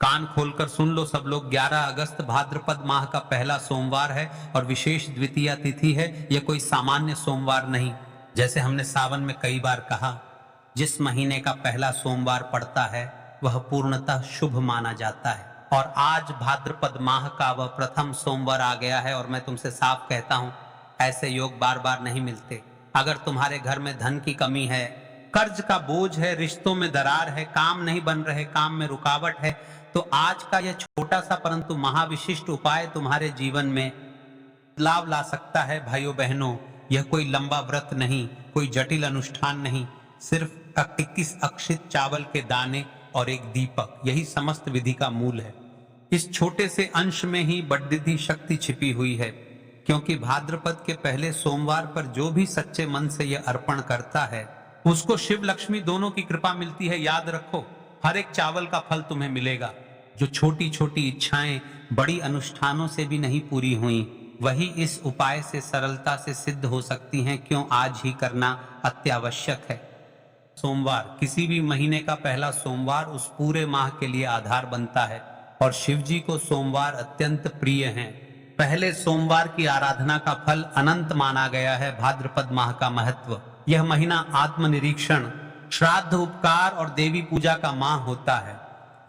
कान खोलकर सुन लो सब लोग, 11 अगस्त भाद्रपद माह का पहला सोमवार है और विशेष द्वितीया तिथि है। यह कोई सामान्य सोमवार नहीं। जैसे हमने सावन में कई बार कहा, जिस महीने का पहला सोमवार पड़ता है वह पूर्णतः शुभ माना जाता है। और आज भाद्रपद माह का वह प्रथम सोमवार आ गया है और मैं तुमसे साफ कहता हूं, ऐसे योग बार बार नहीं मिलते। अगर तुम्हारे घर में धन की कमी है, कर्ज का बोझ है, रिश्तों में दरार है, काम नहीं बन रहे, काम में रुकावट है, तो आज का यह छोटा सा परंतु महाविशिष्ट उपाय तुम्हारे जीवन में बदलाव ला सकता है। भाइयों बहनों, यह कोई लंबा व्रत नहीं, कोई जटिल अनुष्ठान नहीं, सिर्फ 21 अक्षित चावल के दाने और एक दीपक, यही समस्त विधि का मूल है। इस छोटे से अंश में ही बड़ी शक्ति छिपी हुई है, क्योंकि भाद्रपद के पहले सोमवार पर जो भी सच्चे मन से यह अर्पण करता है उसको शिव लक्ष्मी दोनों की कृपा मिलती है। याद रखो, हर एक चावल का फल तुम्हें मिलेगा। जो छोटी छोटी इच्छाएं बड़ी अनुष्ठानों से भी नहीं पूरी हुई, वही इस उपाय से सरलता से सिद्ध हो सकती हैं। क्यों, आज ही करना अत्यावश्यक है। सोमवार, किसी भी महीने का पहला सोमवार उस पूरे माह के लिए आधार बनता है और शिव जी को सोमवार अत्यंत प्रिय हैं। पहले सोमवार की आराधना का फल अनंत माना गया है। भाद्रपद माह का महत्व, यह महीना आत्मनिरीक्षण, श्राद्ध, उपकार और देवी पूजा का माह होता है।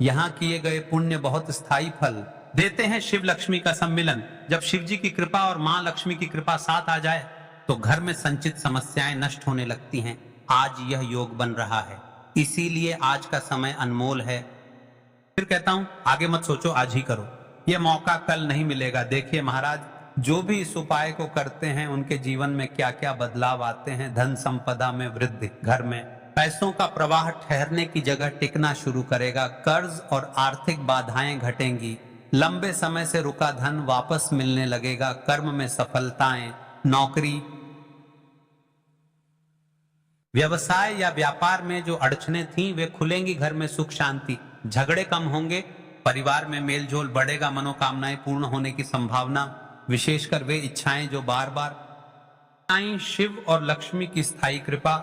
यहाँ किए गए पुण्य बहुत स्थायी फल देते हैं। शिव लक्ष्मी का सम्मिलन, जब शिव जी की कृपा और मां लक्ष्मी की कृपा साथ आ जाए तो घर में संचित समस्याएं नष्ट होने लगती हैं। आज यह योग बन रहा है, इसीलिए आज का समय अनमोल है। फिर कहता हूं, आगे मत सोचो, आज ही करो। यह मौका कल नहीं मिलेगा। देखिए महाराज, जो भी इस उपाय को करते हैं उनके जीवन में क्या क्या बदलाव आते हैं। धन संपदा में वृद्धि, घर में पैसों का प्रवाह ठहरने की जगह टिकना शुरू करेगा, कर्ज और आर्थिक बाधाएं घटेंगी, लंबे समय से रुका धन वापस मिलने लगेगा, कर्म में सफलताएं, नौकरी, व्यवसाय या व्यापार में जो अड़चने थीं वे खुलेंगी, घर में सुख शांति, झगड़े कम होंगे, परिवार में मेलजोल बढ़ेगा, मनोकामनाएं पूर्ण होने की संभावना, विशेषकर वे इच्छाएं जो बार बार शिव और लक्ष्मी की स्थायी कृपा,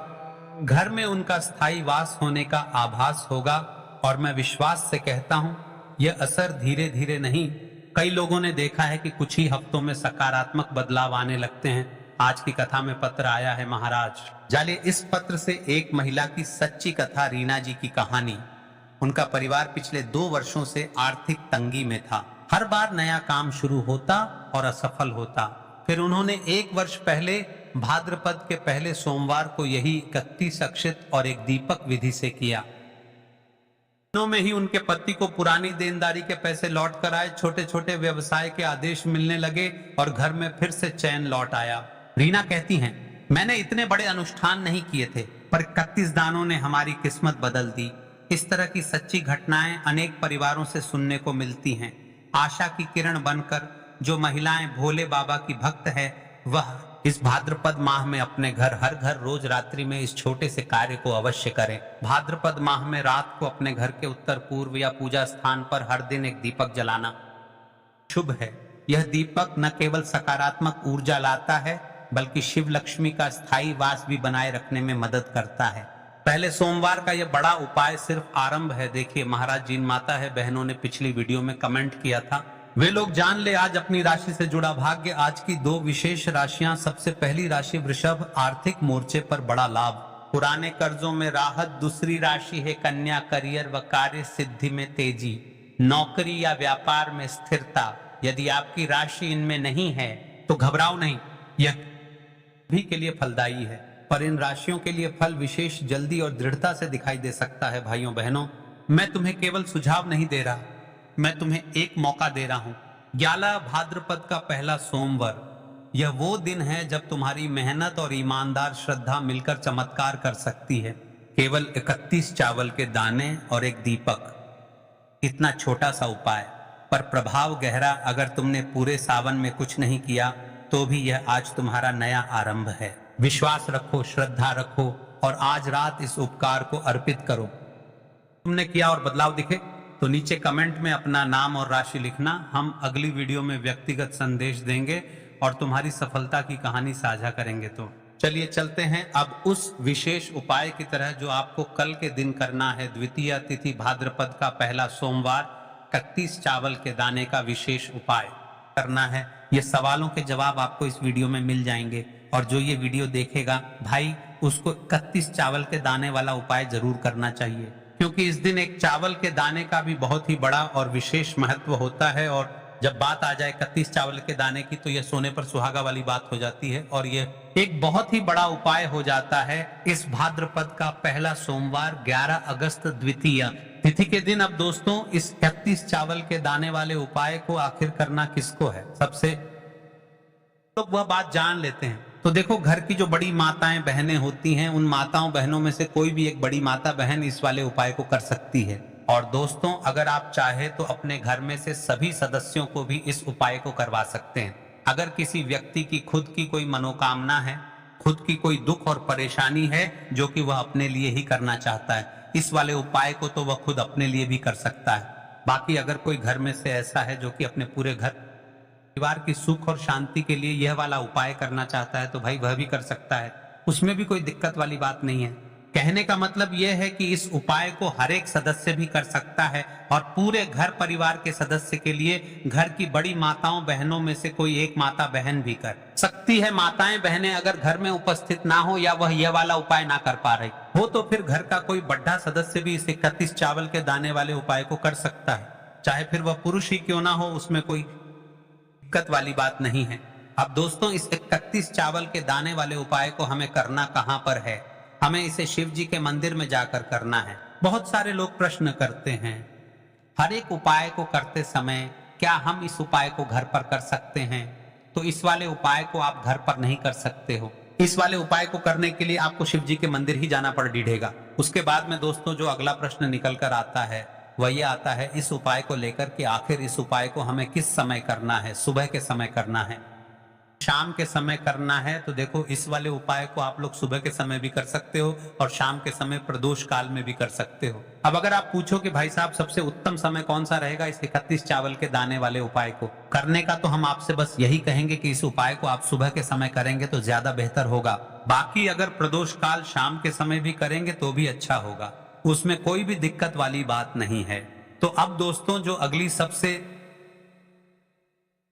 घर में उनका स्थायी वास होने का आभास होगा। और मैं विश्वास से कहता हूं, यह असर धीरे धीरे नहीं, कई लोगों ने देखा है कि कुछ ही हफ्तों में सकारात्मक बदलाव आने लगते हैं। आज की कथा में पत्र आया है महाराज जालिए। इस पत्र से एक महिला की सच्ची कथा, रीना जी की कहानी। उनका परिवार पिछले 2 वर्षों से आर्थिक तंगी में था। हर बार नया काम शुरू होता और असफल होता। फिर उन्होंने 1 वर्ष पहले भाद्रपद के पहले सोमवार को यही 31 अक्षित और एक दीपक विधि से किया। दिनों में ही उनके पति को पुरानी देनदारी के पैसे लौट कर आए, छोटे छोटे व्यवसाय के आदेश मिलने लगे और घर में फिर से चैन लौट आया। रीना कहती हैं, मैंने इतने बड़े अनुष्ठान नहीं किए थे, पर 31 दानों ने हमारी किस्मत बदल दी। इस तरह की सच्ची घटनाएं अनेक परिवारों से सुनने को मिलती हैं। आशा की किरण बनकर जो महिलाएं भोले बाबा की भक्त है, वह इस भाद्रपद माह में अपने घर, हर घर रोज रात्रि में इस छोटे से कार्य को अवश्य करें। भाद्रपद माह में रात को अपने घर के उत्तर पूर्व या पूजा स्थान पर हर दिन एक दीपक जलाना शुभ है। यह दीपक न केवल सकारात्मक ऊर्जा लाता है, बल्कि शिव लक्ष्मी का स्थायी वास भी बनाए रखने में मदद करता है। पहले सोमवार का यह बड़ा उपाय सिर्फ आरंभ है। देखिए महाराज, जिन माता है बहनों ने पिछली वीडियो में कमेंट किया था, वे लोग जान ले आज अपनी राशि से जुड़ा भाग्य। आज की 2 विशेष राशियां। सबसे पहली राशि वृषभ, आर्थिक मोर्चे पर बड़ा लाभ, पुराने कर्जों में राहत। दूसरी राशि है कन्या, करियर व कार्य सिद्धि में तेजी, नौकरी या व्यापार में स्थिरता। यदि आपकी राशि इनमें नहीं है तो घबराओ नहीं, यह भी के लिए फलदायी है, पर इन राशियों के लिए फल विशेष जल्दी और दृढ़ता से दिखाई दे सकता है। भाइयों बहनों, मैं तुम्हें केवल सुझाव नहीं दे रहा, मैं तुम्हें एक मौका दे रहा हूं। 11 भाद्रपद का पहला सोमवार, यह वो दिन है जब तुम्हारी मेहनत और ईमानदार श्रद्धा मिलकर चमत्कार कर सकती है। केवल 31 चावल के दाने और एक दीपक, इतना छोटा सा उपाय, पर प्रभाव गहरा। अगर तुमने पूरे सावन में कुछ नहीं किया तो भी यह आज तुम्हारा नया आरंभ है। विश्वास रखो, श्रद्धा रखो और आज रात इस उपकार को अर्पित करो। तुमने किया और बदलाव दिखे तो नीचे कमेंट में अपना नाम और राशि लिखना। हम अगली वीडियो में व्यक्तिगत संदेश देंगे और तुम्हारी सफलता की कहानी साझा करेंगे। तो चलिए चलते हैं अब उस विशेष उपाय की तरह जो आपको कल के दिन करना है। द्वितीया तिथि भाद्रपद का पहला सोमवार 31 चावल के दाने का विशेष उपाय करना है। ये सवालों के जवाब आपको इस वीडियो में मिल जाएंगे और जो ये वीडियो देखेगा भाई उसको 31 चावल के दाने वाला उपाय जरूर करना चाहिए, क्योंकि इस दिन एक चावल के दाने का भी बहुत ही बड़ा और विशेष महत्व होता है। और जब बात आ जाए 31 चावल के दाने की तो यह सोने पर सुहागा वाली बात हो जाती है और यह एक बहुत ही बड़ा उपाय हो जाता है इस भाद्रपद का पहला सोमवार 11 अगस्त द्वितीय तिथि के दिन। अब दोस्तों इस 31 चावल के दाने वाले उपाय को आखिर करना किसको है, सबसे लोग वह बात जान लेते हैं। तो देखो, घर की जो बड़ी माताएं बहनें होती हैं, उन माताओं बहनों में से कोई भी एक बड़ी माता बहन इस वाले उपाय को कर सकती है। और दोस्तों अगर आप चाहे तो अपने घर में से सभी सदस्यों को भी इस उपाय को करवा सकते हैं। अगर किसी व्यक्ति की खुद की कोई मनोकामना है, खुद की कोई दुख और परेशानी है जो कि वह अपने लिए ही करना चाहता है, इस वाले उपाय को तो वह खुद अपने लिए भी कर सकता है। बाकी अगर कोई घर में से ऐसा है जो कि अपने पूरे घर परिवार की सुख और शांति के लिए यह वाला उपाय करना चाहता है तो भाई वह भी कर सकता है, उसमें भी कोई दिक्कत वाली बात नहीं है। कहने का मतलब यह है कि इस उपाय को हर एक सदस्य भी कर सकता है और पूरे घर परिवार के सदस्य के लिए घर की बड़ी माताओं बहनों में से कोई एक माता बहन भी कर सकती है। माताएं बहनें अगर घर में उपस्थित ना हो या वह यह वाला उपाय ना कर पा रही हो तो फिर घर का कोई बड़ा सदस्य भी इस 31 चावल के दाने वाले उपाय को कर सकता है, चाहे फिर वह पुरुष ही क्यों ना हो, उसमें कोई दिक्कत वाली बात नहीं है। अब दोस्तों इस 31 चावल के दाने वाले उपाय को हमें करना कहां पर है, हमें इसे शिव जी के मंदिर में जाकर करना है। बहुत सारे लोग प्रश्न करते हैं हर एक उपाय को करते समय क्या हम इस उपाय को घर पर कर सकते हैं, तो इस वाले उपाय को आप घर पर नहीं कर सकते हो। इस वाले उपाय को करने के लिए आपको शिव जी के मंदिर ही जाना पड़ेगा। उसके बाद में दोस्तों जो अगला प्रश्न निकल कर आता है वह ये आता है इस उपाय को लेकर कि आखिर इस उपाय को हमें किस समय करना है, सुबह के समय करना है, शाम के समय करना है। तो देखो इस वाले उपाय को आप लोग सुबह के समय भी कर सकते हो और शाम के समय प्रदोष काल में भी कर सकते हो। अब अगर आप पूछो कि भाई साहब सबसे उत्तम समय कौन सा रहेगा इस 31 चावल के दाने वाले उपाय को करने का, तो हम आपसे बस यही कहेंगे कि इस उपाय को आप सुबह के समय करेंगे तो ज्यादा बेहतर होगा। बाकी अगर प्रदोष काल शाम के समय भी करेंगे तो भी अच्छा होगा, उसमें कोई भी दिक्कत वाली बात नहीं है। तो अब दोस्तों जो अगली सबसे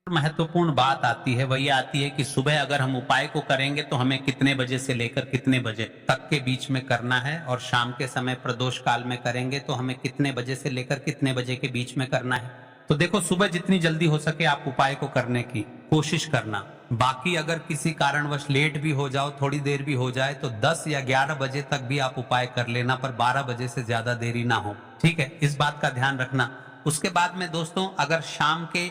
महत्वपूर्ण बात आती है वही आती है कि सुबह अगर हम उपाय को करेंगे तो हमें कितने बजे से लेकर कितने बजे तक के बीच में करना है, और शाम के समय प्रदोष काल में करेंगे तो हमें कितने बजे से लेकर कितने बजे के बीच में करना है। तो देखो सुबह जितनी जल्दी हो सके आप उपाय को करने की कोशिश करना। बाकी अगर किसी कारणवश लेट भी हो जाओ, थोड़ी देर भी हो जाए तो 10 या 11 बजे तक भी आप उपाय कर लेना, पर 12 बजे से ज्यादा देरी ना हो, ठीक है, इस बात का ध्यान रखना। उसके बाद में दोस्तों अगर शाम के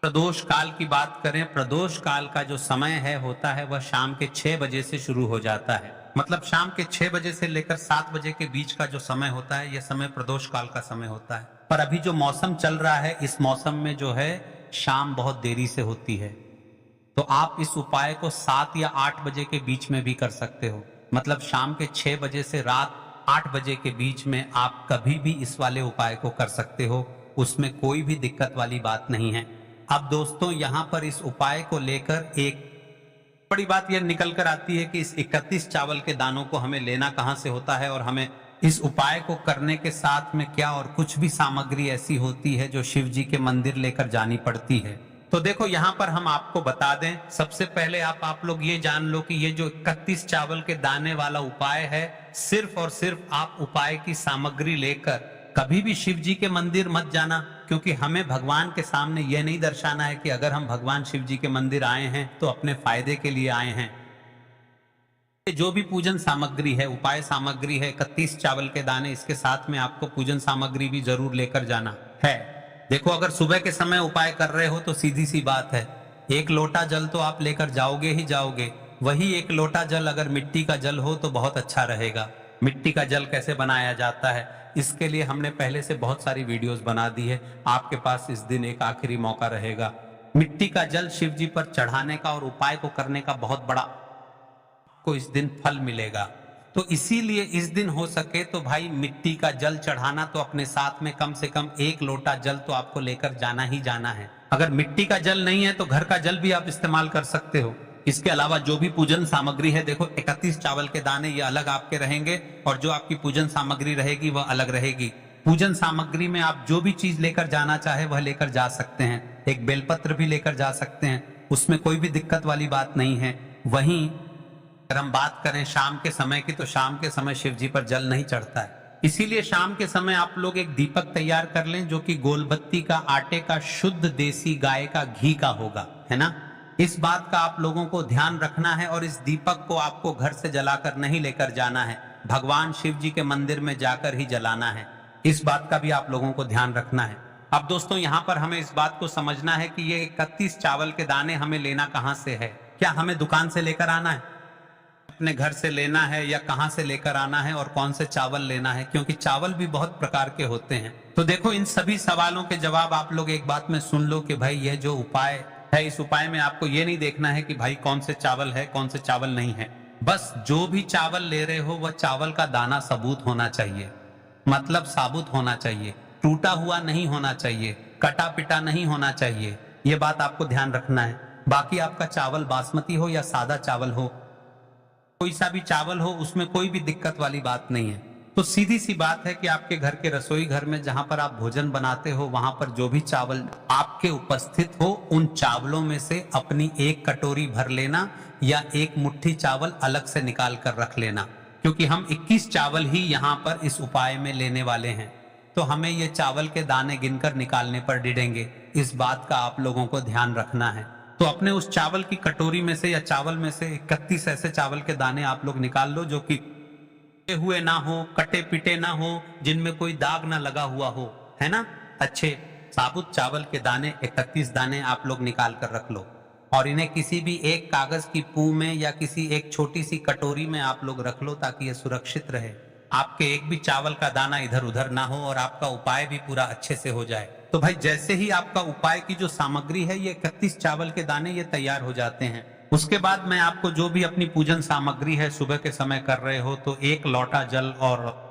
प्रदोष काल की बात करें, प्रदोष काल का जो समय है होता है वह शाम के 6 बजे से शुरू हो जाता है। मतलब शाम के 6 बजे से लेकर 7 बजे के बीच का जो समय होता है यह समय प्रदोष काल का समय होता है। पर अभी जो मौसम चल रहा है इस मौसम में जो है शाम बहुत देरी से होती है, तो आप इस उपाय को 7 या 8 बजे के बीच में भी कर सकते हो। मतलब शाम के 6 बजे से रात 8 बजे के बीच में आप कभी भी इस वाले उपाय को कर सकते हो, उसमें कोई भी दिक्कत वाली बात नहीं है। अब दोस्तों यहाँ पर इस उपाय को लेकर एक बड़ी बात यह निकल कर आती है कि इस 31 चावल के दानों को हमें लेना कहाँ से होता है और हमें इस उपाय को करने के साथ में क्या और कुछ भी सामग्री ऐसी होती है जो शिव जी के मंदिर लेकर जानी पड़ती है। तो देखो यहाँ पर हम आपको बता दें, सबसे पहले आप लोग ये जान लो कि ये जो 31 चावल के दाने वाला उपाय है, सिर्फ और सिर्फ आप उपाय की सामग्री लेकर कभी भी शिव जी के मंदिर मत जाना, क्योंकि हमें भगवान के सामने यह नहीं दर्शाना है कि अगर हम भगवान शिव जी के मंदिर आए हैं तो अपने फायदे के लिए आए हैं। जो भी पूजन सामग्री है, उपाय सामग्री है, 31 चावल के दाने, इसके साथ में आपको पूजन सामग्री भी जरूर लेकर जाना है। देखो अगर सुबह के समय उपाय कर रहे हो तो सीधी सी बात है, 1 लोटा जल तो आप लेकर जाओगे ही जाओगे। वही 1 लोटा जल अगर मिट्टी का जल हो तो बहुत अच्छा रहेगा। मिट्टी का जल कैसे बनाया जाता है इसके लिए हमने पहले से बहुत सारी वीडियोस बना दी है, आपके पास इस दिन एक आखिरी मौका रहेगा। मिट्टी का जल शिव जी पर चढ़ाने का और उपाय को करने का बहुत बड़ा को इस दिन फल मिलेगा। तो इसीलिए इस दिन हो सके तो भाई मिट्टी का जल चढ़ाना तो अपने साथ में कम से कम 1 लोटा जल तो आपको लेकर जाना ही जाना है। अगर मिट्टी का जल नहीं है तो घर का जल भी आप इस्तेमाल कर सकते हो। इसके अलावा जो भी पूजन सामग्री है, देखो 31 चावल के दाने ये अलग आपके रहेंगे और जो आपकी पूजन सामग्री रहेगी वह अलग रहेगी। पूजन सामग्री में आप जो भी चीज लेकर जाना चाहे वह लेकर जा सकते हैं। एक बेलपत्र भी लेकर जा सकते हैं, उसमें कोई भी दिक्कत वाली बात नहीं है। वहीं अगर हम बात करें शाम के समय की, तो शाम के समय शिव जी पर जल नहीं चढ़ता है, इसीलिए शाम के समय आप लोग एक दीपक तैयार कर लें जो कि गोलबत्ती का, आटे का, शुद्ध देसी गाय का घी का होगा, है ना। इस बात का आप लोगों को ध्यान रखना है और इस दीपक को आपको घर से जलाकर नहीं लेकर जाना है, भगवान शिव जी के मंदिर में जाकर ही जलाना है। इस बात का भी आप लोगों को ध्यान रखना है। अब दोस्तों यहाँ पर हमें इस बात को समझना है कि ये 31 चावल के दाने हमें लेना कहाँ से है। क्या हमें दुकान से लेकर आना है, अपने घर से लेना है, या कहां से लेकर आना है और कौन से चावल लेना है, क्योंकि चावल भी बहुत प्रकार के होते हैं। तो देखो, इन सभी सवालों के जवाब आप लोग एक बात में सुन लो कि भाई यह जो उपाय है, इस उपाय में आपको ये नहीं देखना है कि भाई कौन से चावल है, कौन से चावल नहीं है। बस जो भी चावल ले रहे हो वह चावल का दाना सबूत होना चाहिए, मतलब साबुत होना चाहिए, टूटा हुआ नहीं होना चाहिए, कटा पिटा नहीं होना चाहिए। ये बात आपको ध्यान रखना है। बाकी आपका चावल बासमती हो या सादा चावल हो, कोई सा भी चावल हो, उसमें कोई भी दिक्कत वाली बात नहीं है। तो सीधी सी बात है कि आपके घर के रसोई घर में जहां पर आप भोजन बनाते हो, वहां पर जो भी चावल आपके उपस्थित हो, उन चावलों में से अपनी एक कटोरी भर लेना या एक मुट्ठी चावल अलग से निकाल कर रख लेना, क्योंकि हम 21 चावल ही यहाँ पर इस उपाय में लेने वाले हैं। तो हमें ये चावल के दाने गिनकर निकालने पर डिडेंगे। इस बात का आप लोगों को ध्यान रखना है। तो अपने उस चावल की कटोरी में से या चावल में से 31 ऐसे चावल के दाने आप लोग निकाल लो जो कि हुए ना हो, कटे पिटे ना हो, जिनमें कोई दाग ना लगा हुआ हो, है ना। अच्छे साबुत चावल के दाने 31 दाने आप लोग निकाल कर रख लो और इन्हें किसी भी एक कागज की पू में या किसी एक छोटी सी कटोरी में आप लोग रख लो, ताकि यह सुरक्षित रहे, आपके एक भी चावल का दाना इधर उधर ना हो और आपका उपाय भी पूरा अच्छे से हो जाए। तो भाई जैसे ही आपका उपाय की जो सामग्री है, ये 31 चावल के दाने ये तैयार हो जाते हैं, उसके बाद मैं आपको जो भी अपनी पूजन सामग्री है, सुबह के समय कर रहे हो तो 1 लोटा जल और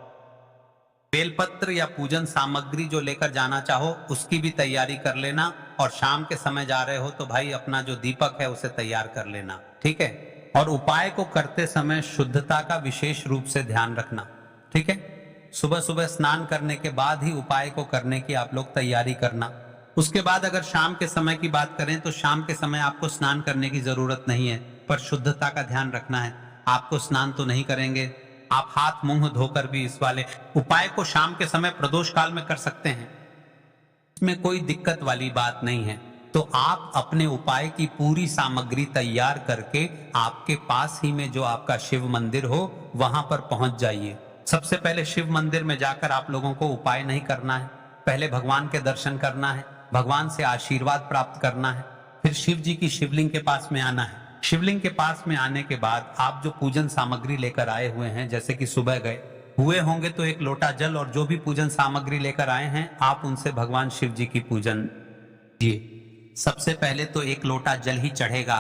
बेलपत्र या पूजन सामग्री जो लेकर जाना चाहो उसकी भी तैयारी कर लेना। और शाम के समय जा रहे हो तो भाई अपना जो दीपक है उसे तैयार कर लेना, ठीक है। और उपाय को करते समय शुद्धता का विशेष रूप से ध्यान रखना, ठीक है। सुबह सुबह स्नान करने के बाद ही उपाय को करने की आप लोग तैयारी करना। उसके बाद अगर शाम के समय की बात करें तो शाम के समय आपको स्नान करने की जरूरत नहीं है, पर शुद्धता का ध्यान रखना है। आपको स्नान तो नहीं करेंगे, आप हाथ मुंह धोकर भी इस वाले उपाय को शाम के समय प्रदोष काल में कर सकते हैं, इसमें कोई दिक्कत वाली बात नहीं है। तो आप अपने उपाय की पूरी सामग्री तैयार करके आपके पास ही में जो आपका शिव मंदिर हो वहां पर पहुंच जाइए। सबसे पहले शिव मंदिर में जाकर आप लोगों को उपाय नहीं करना है, पहले भगवान के दर्शन करना है, भगवान से आशीर्वाद प्राप्त करना है, फिर शिव जी की शिवलिंग के पास में आना है। शिवलिंग के पास में आने के बाद आप जो पूजन सामग्री लेकर आए हुए हैं, जैसे कि सुबह गए हुए होंगे तो 1 लोटा जल और जो भी पूजन सामग्री लेकर आए हैं आप उनसे भगवान शिव जी की पूजन कीजिए। सबसे पहले तो 1 लोटा जल ही चढ़ेगा,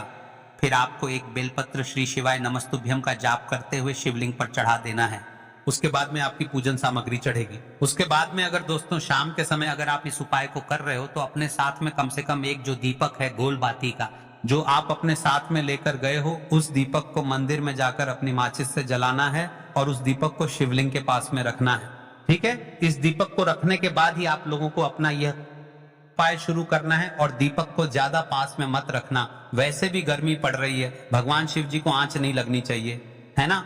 फिर आपको एक बेलपत्र श्री शिवाय नमस्तुभ्यम का जाप करते हुए शिवलिंग पर चढ़ा देना है। उसके बाद में आपकी पूजन सामग्री चढ़ेगी। उसके बाद में अगर दोस्तों शाम के समय अगर आप इस उपाय को कर रहे हो तो अपने साथ में कम से कम एक जो दीपक है गोल बाती का, जो आप अपने साथ में लेकर गए हो, उस दीपक को मंदिर में जाकर अपनी माचिस से जलाना है और उस दीपक को शिवलिंग के पास में रखना है, ठीक है। इस दीपक को रखने के बाद ही आप लोगों को अपना यह उपाय शुरू करना है और दीपक को ज्यादा पास में मत रखना। वैसे भी गर्मी पड़ रही है, भगवान शिव जी को आंच नहीं लगनी चाहिए, है ना।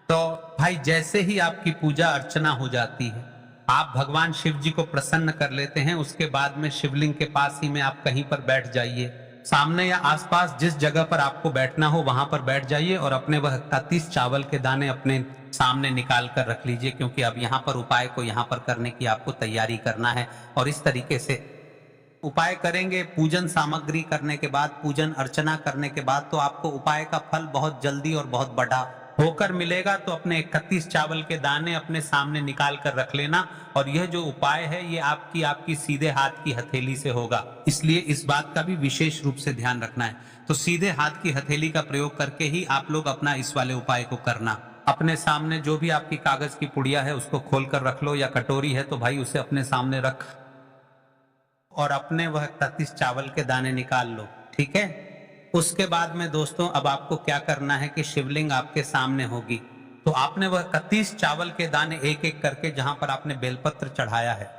तो भाई जैसे ही आपकी पूजा अर्चना हो जाती है, आप भगवान शिव जी को प्रसन्न कर लेते हैं, उसके बाद में शिवलिंग के पास ही में आप कहीं पर बैठ जाइए, सामने या आसपास जिस जगह पर आपको बैठना हो वहां पर बैठ जाइए और अपने वह 31 चावल के दाने अपने सामने निकाल कर रख लीजिए, क्योंकि अब यहाँ पर उपाय को यहाँ पर करने की आपको तैयारी करना है। और इस तरीके से उपाय करेंगे, पूजन सामग्री करने के बाद, पूजन अर्चना करने के बाद तो आपको उपाय का फल बहुत जल्दी और बहुत बड़ा होकर मिलेगा। तो अपने 31 चावल के दाने अपने सामने निकाल कर रख लेना। और यह जो उपाय है ये आपकी सीधे हाथ की हथेली से होगा, इसलिए इस बात का भी विशेष रूप से ध्यान रखना है। तो सीधे हाथ की हथेली का प्रयोग करके ही आप लोग अपना इस वाले उपाय को करना। अपने सामने जो भी आपकी कागज की पुड़िया है उसको खोल कर रख लो, या कटोरी है तो भाई उसे अपने सामने रख और अपने वह 31 चावल के दाने निकाल लो, ठीक है। उसके बाद में दोस्तों अब आपको क्या करना है कि शिवलिंग आपके सामने होगी, तो आपने वह 31 चावल के दाने एक एक करके जहां पर आपने बेलपत्र चढ़ाया है,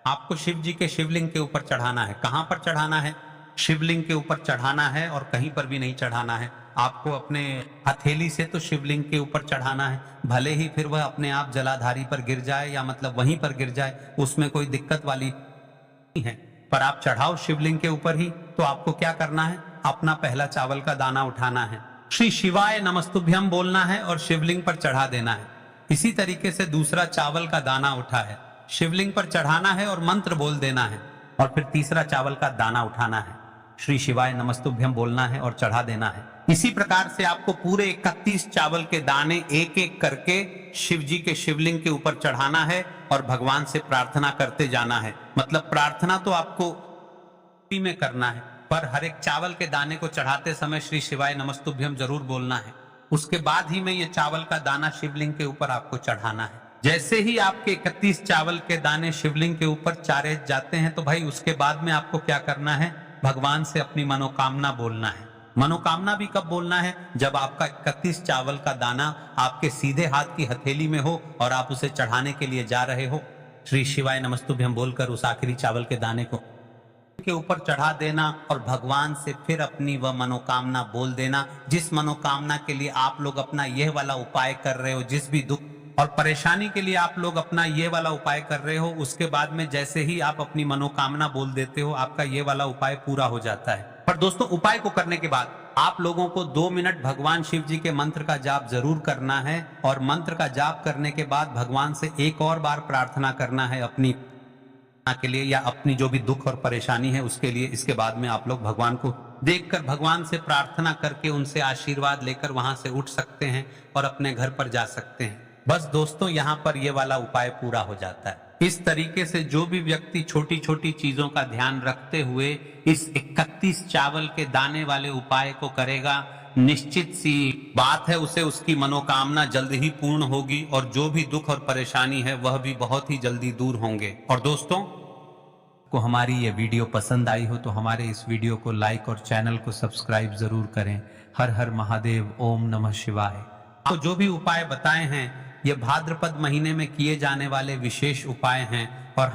आपको शिव जी के शिवलिंग के ऊपर चढ़ाना है। कहां पर चढ़ाना है? शिवलिंग के ऊपर चढ़ाना है और कहीं पर भी नहीं चढ़ाना है। आपको अपने हथेली से तो शिवलिंग के ऊपर चढ़ाना है, भले ही फिर वह अपने आप जलाधारी पर गिर जाए या मतलब वहीं पर गिर जाए, उसमें कोई दिक्कत वाली नहीं है, पर आप चढ़ाओ शिवलिंग के ऊपर ही। तो आपको क्या करना है? अपना पहला चावल का दाना उठाना है, श्री शिवाय नमस्तुभ्यम बोलना है और शिवलिंग पर चढ़ा देना है। इसी तरीके से दूसरा चावल का दाना उठा है, शिवलिंग पर चढ़ाना है और मंत्र बोल देना है। और फिर तीसरा चावल का दाना उठाना है, श्री शिवाय नमस्तुभ्यम बोलना है और चढ़ा देना है। इसी प्रकार से आपको पूरे 31 चावल के दाने एक एक करके शिव जी के शिवलिंग के ऊपर चढ़ाना है और भगवान से प्रार्थना करते जाना है। मतलब प्रार्थना तो आपको में करना है, पर हर एक चावल के दाने को चढ़ाते समय श्री शिवाय नमस्तुभ्यम जरूर बोलना है। उसके बाद ही में ये चावल का दाना शिवलिंग के ऊपर आपको चढ़ाना है। जैसे ही आपके 31 चावल के दाने शिवलिंग के ऊपर चारे जाते हैं तो भाई उसके बाद में आपको क्या करना है? भगवान से अपनी मनोकामना बोलना है। मनोकामना भी कब बोलना है? जब आपका 31 चावल का दाना आपके सीधे हाथ की हथेली में हो और आप उसे चढ़ाने के लिए जा रहे हो। श्री शिवाय नमस्तुभ्यम बोलकर उस आखिरी चावल के दाने को के ऊपर चढ़ा देना और भगवान से फिर अपनी वह मनोकामना बोल देना, जिस मनोकामना के लिए आप लोग अपना यह वाला उपाय कर रहे हो, जिस भी दुख और परेशानी के लिए आप लोग अपना ये वाला उपाय कर रहे हो, उसके बाद में जैसे ही आप अपनी मनोकामना बोल देते हो, आपका ये वाला उपाय पूरा हो जाता है। पर दोस्तों, उपाय को करने के बाद आप लोगों को 2 मिनट भगवान शिव जी के मंत्र का जाप जरूर करना है और मंत्र का जाप करने के बाद भगवान से एक और बार प्रार्थना करना है अपनी के लिए या अपनी जो भी दुख और परेशानी है उसके लिए। इसके बाद में आप लोग भगवान को देखकर भगवान से प्रार्थना करके उनसे आशीर्वाद लेकर वहां से उठ सकते हैं और अपने घर पर जा सकते हैं। बस दोस्तों, यहाँ पर ये वाला उपाय पूरा हो जाता है। इस तरीके से जो भी व्यक्ति छोटी छोटी चीजों का ध्यान रखते हुए इस 31 चावल के दाने वाले उपाय को करेगा, निश्चित सी बात है उसे उसकी मनोकामना जल्द ही पूर्ण होगी और जो भी दुख और परेशानी है वह भी बहुत ही जल्दी दूर होंगे। और दोस्तों, को हमारी ये वीडियो पसंद आई हो तो हमारे इस वीडियो को लाइक और चैनल को सब्सक्राइब जरूर करें। हर हर महादेव, ओम नमः शिवाय। तो जो भी उपाय बताए हैं ये भाद्रपद महीने में किए जाने वाले विशेष उपाय हैं और